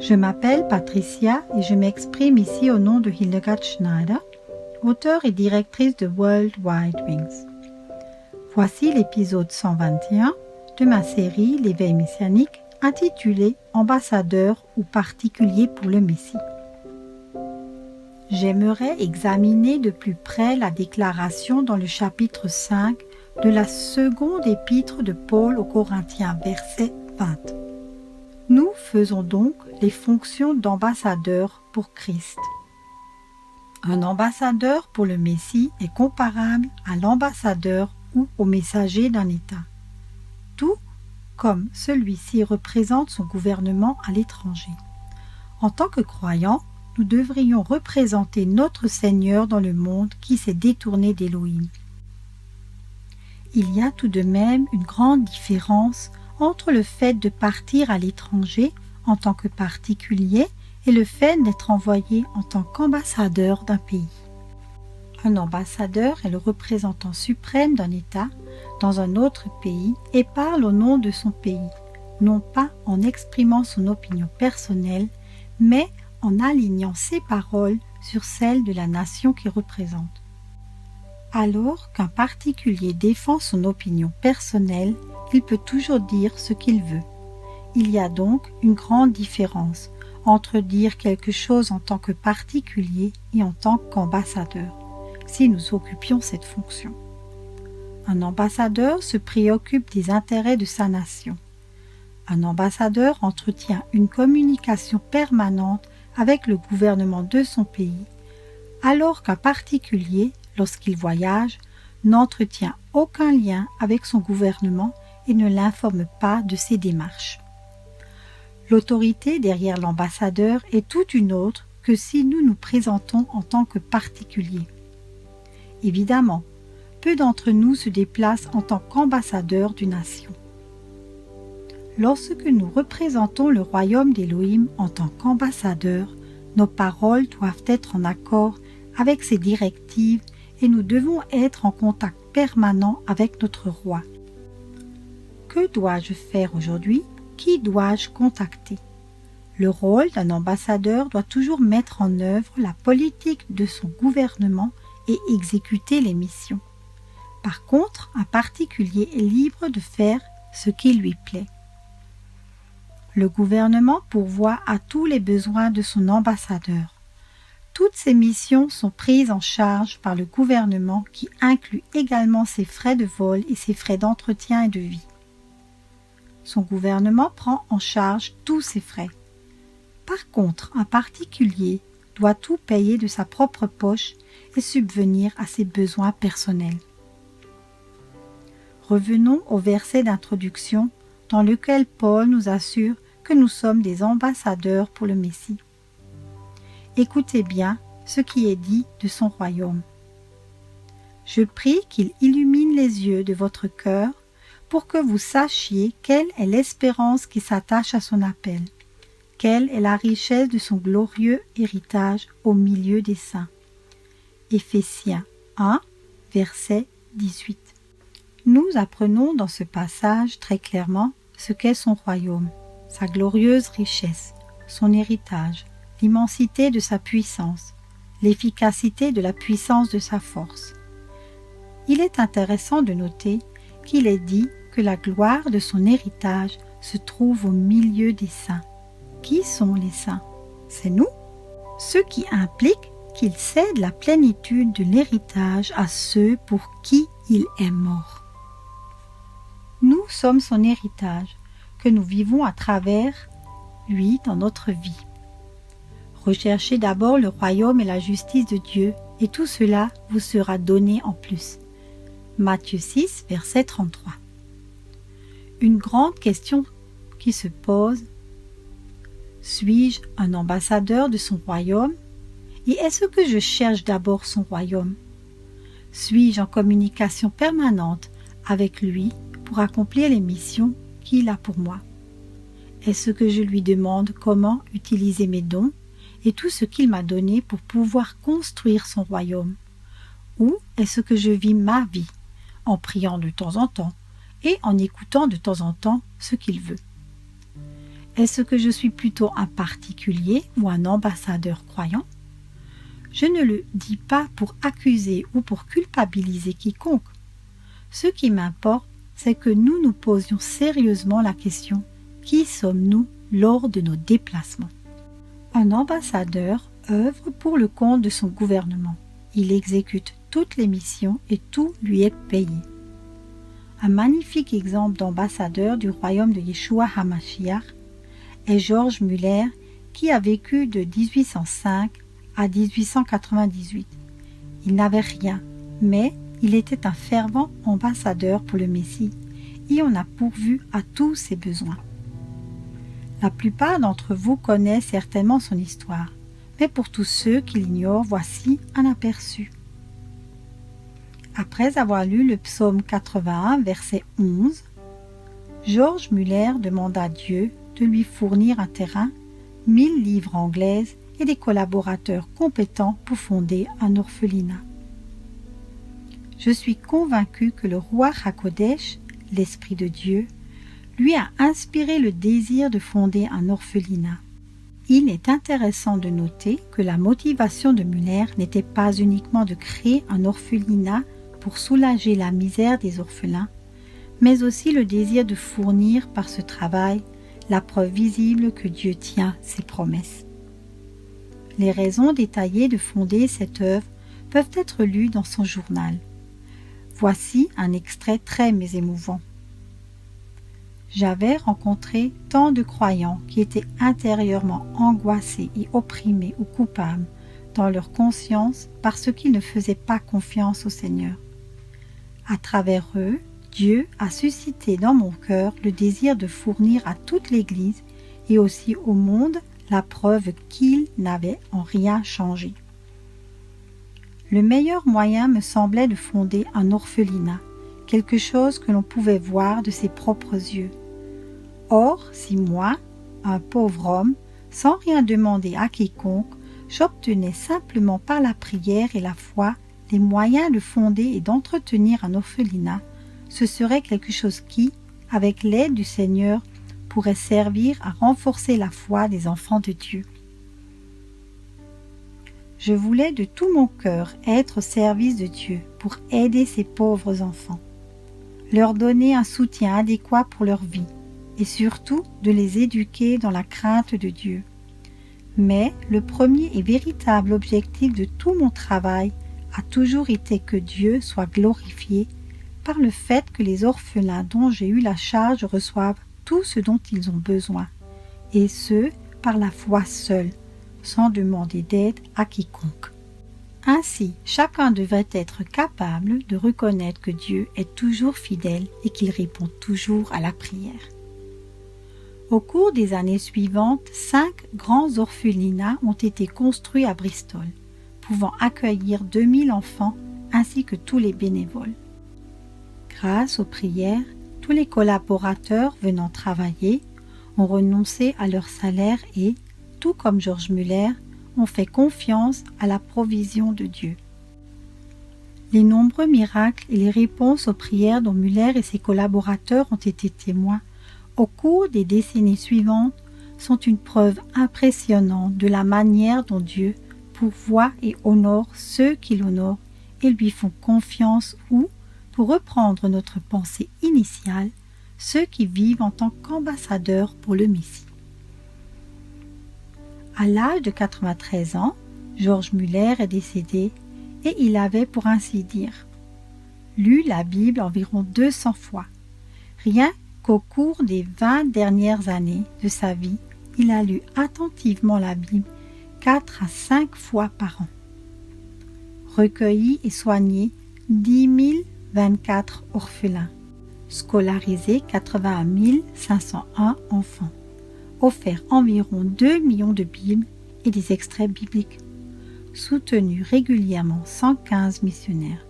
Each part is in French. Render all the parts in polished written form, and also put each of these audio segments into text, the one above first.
Je m'appelle Patricia et je m'exprime ici au nom de Hildegard Schneider, auteure et directrice de World Wide Wings. Voici l'épisode 121 de ma série L'éveil messianique intitulée Ambassadeur ou particulier pour le Messie. J'aimerais examiner de plus près la déclaration dans le chapitre 5 de la seconde épître de Paul aux Corinthiens, verset 20. Nous faisons donc les fonctions d'ambassadeurs pour Christ. Un ambassadeur pour le Messie est comparable à l'ambassadeur ou au messager d'un État, tout comme celui-ci représente son gouvernement à l'étranger. En tant que croyants, nous devrions représenter notre Seigneur dans le monde qui s'est détourné d'Élohim. Il y a tout de même une grande différence entre le fait de partir à l'étranger en tant que particulier et le fait d'être envoyé en tant qu'ambassadeur d'un pays. Un ambassadeur est le représentant suprême d'un État dans un autre pays et parle au nom de son pays, non pas en exprimant son opinion personnelle, mais en alignant ses paroles sur celles de la nation qu'il représente. Alors qu'un particulier défend son opinion personnelle, il peut toujours dire ce qu'il veut. Il y a donc une grande différence entre dire quelque chose en tant que particulier et en tant qu'ambassadeur, si nous occupions cette fonction. Un ambassadeur se préoccupe des intérêts de sa nation. Un ambassadeur entretient une communication permanente avec le gouvernement de son pays, alors qu'un particulier, lorsqu'il voyage, n'entretient aucun lien avec son gouvernement et ne l'informe pas de ses démarches. L'autorité derrière l'ambassadeur est toute une autre que si nous nous présentons en tant que particulier. Évidemment, peu d'entre nous se déplacent en tant qu'ambassadeurs d'une nation. Lorsque nous représentons le royaume d'Élohim en tant qu'ambassadeurs, nos paroles doivent être en accord avec ses directives et nous devons être en contact permanent avec notre roi. Que dois-je faire aujourd'hui? Qui dois-je contacter? Le rôle d'un ambassadeur doit toujours mettre en œuvre la politique de son gouvernement et exécuter les missions. Par contre, un particulier est libre de faire ce qui lui plaît. Le gouvernement pourvoit à tous les besoins de son ambassadeur. Toutes ces missions sont prises en charge par le gouvernement qui inclut également ses frais de vol et ses frais d'entretien et de vie. Son gouvernement prend en charge tous ces frais. Par contre, un particulier doit tout payer de sa propre poche et subvenir à ses besoins personnels. Revenons au verset d'introduction dans lequel Paul nous assure que nous sommes des ambassadeurs pour le Messie. Écoutez bien ce qui est dit de son royaume. Je prie qu'il illumine les yeux de votre cœur pour que vous sachiez quelle est l'espérance qui s'attache à son appel, quelle est la richesse de son glorieux héritage au milieu des saints. Éphésiens 1, verset 18. Nous apprenons dans ce passage très clairement ce qu'est son royaume, sa glorieuse richesse, son héritage, l'immensité de sa puissance, l'efficacité de la puissance de sa force. Il est intéressant de noter qu'il est dit que la gloire de son héritage se trouve au milieu des saints. Qui sont les saints? C'est nous, ce qui implique qu'il cède la plénitude de l'héritage à ceux pour qui il est mort. Nous sommes son héritage, que nous vivons à travers lui dans notre vie. Recherchez d'abord le royaume et la justice de Dieu, et tout cela vous sera donné en plus. Matthieu 6, verset 33. Une grande question qui se pose: suis-je un ambassadeur de son royaume? Et est-ce que je cherche d'abord son royaume? Suis-je en communication permanente avec lui pour accomplir les missions qu'il a pour moi? Est-ce que je lui demande comment utiliser mes dons et tout ce qu'il m'a donné pour pouvoir construire son royaume? Ou est-ce que je vis ma vie en priant de temps en temps et en écoutant de temps en temps ce qu'il veut? Est-ce que je suis plutôt un particulier ou un ambassadeur croyant? Je ne le dis pas pour accuser ou pour culpabiliser quiconque. Ce qui m'importe, c'est que nous nous posions sérieusement la question: qui sommes-nous lors de nos déplacements? Un ambassadeur œuvre pour le compte de son gouvernement. Il exécute toutes les missions et tout lui est payé. Un magnifique exemple d'ambassadeur du royaume de Yeshua HaMashiach est George Muller, qui a vécu de 1805 à 1898. Il n'avait rien, mais il était un fervent ambassadeur pour le Messie et on a pourvu à tous ses besoins. La plupart d'entre vous connaissent certainement son histoire, mais pour tous ceux qui l'ignorent, voici un aperçu. Après avoir lu le psaume 81, verset 11, George Muller demanda à Dieu de lui fournir un terrain, 1000 livres anglaises et des collaborateurs compétents pour fonder un orphelinat. Je suis convaincu que le roi HaKodesh, l'Esprit de Dieu, lui a inspiré le désir de fonder un orphelinat. Il est intéressant de noter que la motivation de Muller n'était pas uniquement de créer un orphelinat pour soulager la misère des orphelins, mais aussi le désir de fournir par ce travail la preuve visible que Dieu tient ses promesses. Les raisons détaillées de fonder cette œuvre peuvent être lues dans son journal. Voici un extrait très émouvant. J'avais rencontré tant de croyants qui étaient intérieurement angoissés et opprimés ou coupables dans leur conscience parce qu'ils ne faisaient pas confiance au Seigneur. À travers eux, Dieu a suscité dans mon cœur le désir de fournir à toute l'Église et aussi au monde la preuve qu'il n'avait en rien changé. Le meilleur moyen me semblait de fonder un orphelinat, quelque chose que l'on pouvait voir de ses propres yeux. Or, si moi, un pauvre homme, sans rien demander à quiconque, j'obtenais simplement par la prière et la foi les moyens de fonder et d'entretenir un orphelinat, ce serait quelque chose qui, avec l'aide du Seigneur, pourrait servir à renforcer la foi des enfants de Dieu. Je voulais de tout mon cœur être au service de Dieu pour aider ces pauvres enfants, leur donner un soutien adéquat pour leur vie et surtout de les éduquer dans la crainte de Dieu. Mais le premier et véritable objectif de tout mon travail a toujours été que Dieu soit glorifié par le fait que les orphelins dont j'ai eu la charge reçoivent tout ce dont ils ont besoin, et ce, par la foi seule, sans demander d'aide à quiconque. Ainsi, chacun devrait être capable de reconnaître que Dieu est toujours fidèle et qu'il répond toujours à la prière. Au cours des années suivantes, 5 grands orphelinats ont été construits à Bristol, pouvant accueillir 2000 enfants ainsi que tous les bénévoles. Grâce aux prières, tous les collaborateurs venant travailler ont renoncé à leur salaire et, tout comme George Muller, ont fait confiance à la provision de Dieu. Les nombreux miracles et les réponses aux prières dont Muller et ses collaborateurs ont été témoins au cours des décennies suivantes sont une preuve impressionnante de la manière dont Dieu pourvoit et honore ceux qui l'honorent et lui font confiance ou, pour reprendre notre pensée initiale, ceux qui vivent en tant qu'ambassadeurs pour le Messie. À l'âge de 93 ans, George Muller est décédé et il avait, pour ainsi dire, lu la Bible environ 200 fois. Rien qu'au cours des 20 dernières années de sa vie, il a lu attentivement la Bible 4 à 5 fois par an. Recueilli et soigné 10 024 orphelins, scolarisé 81 501 enfants, offert environ 2 millions de Bibles et des extraits bibliques, soutenu régulièrement 115 missionnaires,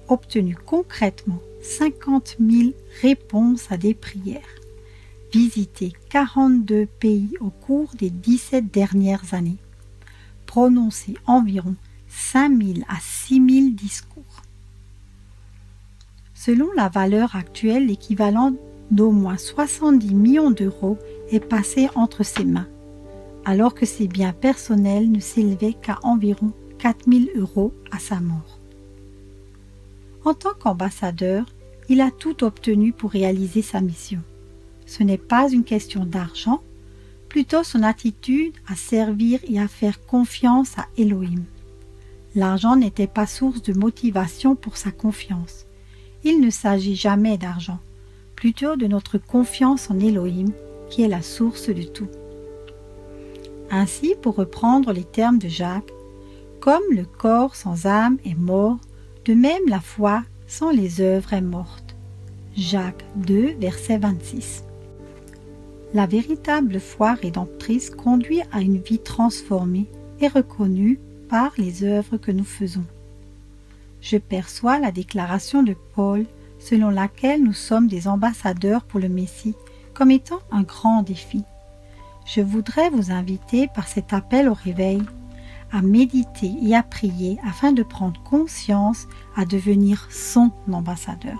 obtenu concrètement 50 000 réponses à des prières, visité 42 pays au cours des 17 dernières années, prononcé environ 5 000 à 6 000 discours. Selon la valeur actuelle, l'équivalent d'au moins 70 millions d'euros est passé entre ses mains, alors que ses biens personnels ne s'élevaient qu'à environ 4 000 € à sa mort. En tant qu'ambassadeur, il a tout obtenu pour réaliser sa mission. Ce n'est pas une question d'argent, plutôt son attitude à servir et à faire confiance à Elohim. L'argent n'était pas source de motivation pour sa confiance. Il ne s'agit jamais d'argent, plutôt de notre confiance en Elohim, qui est la source de tout. Ainsi, pour reprendre les termes de Jacques, comme le corps sans âme est mort, de même la foi sans les œuvres est morte. Jacques 2, verset 26. La véritable foi rédemptrice conduit à une vie transformée et reconnue par les œuvres que nous faisons. Je perçois la déclaration de Paul selon laquelle nous sommes des ambassadeurs pour le Messie comme étant un grand défi. Je voudrais vous inviter par cet appel au réveil à méditer et à prier afin de prendre conscience à devenir son ambassadeur.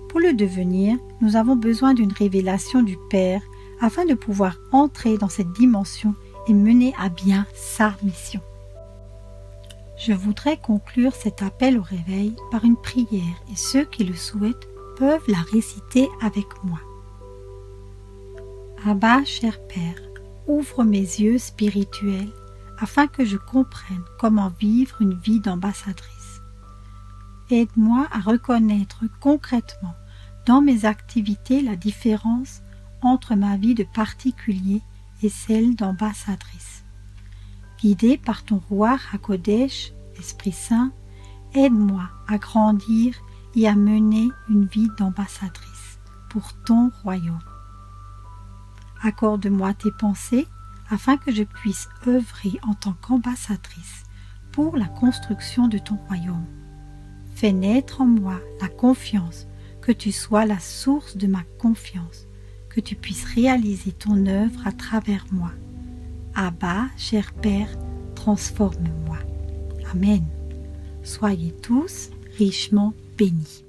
Pour le devenir, nous avons besoin d'une révélation du Père afin de pouvoir entrer dans cette dimension et mener à bien sa mission. Je voudrais conclure cet appel au réveil par une prière et ceux qui le souhaitent peuvent la réciter avec moi. Abba, cher Père, ouvre mes yeux spirituels afin que je comprenne comment vivre une vie d'ambassadrice. Aide-moi à reconnaître concrètement dans mes activités la différence entre ma vie de particulier et celle d'ambassadrice. Guidé par ton roi HaKodesh, Esprit Saint, aide-moi à grandir et à mener une vie d'ambassadrice pour ton royaume. Accorde-moi tes pensées afin que je puisse œuvrer en tant qu'ambassadrice pour la construction de ton royaume. Fais naître en moi la confiance, que tu sois la source de ma confiance, que tu puisses réaliser ton œuvre à travers moi. Abba, cher Père, transforme-moi. Amen. Soyez tous richement bénis.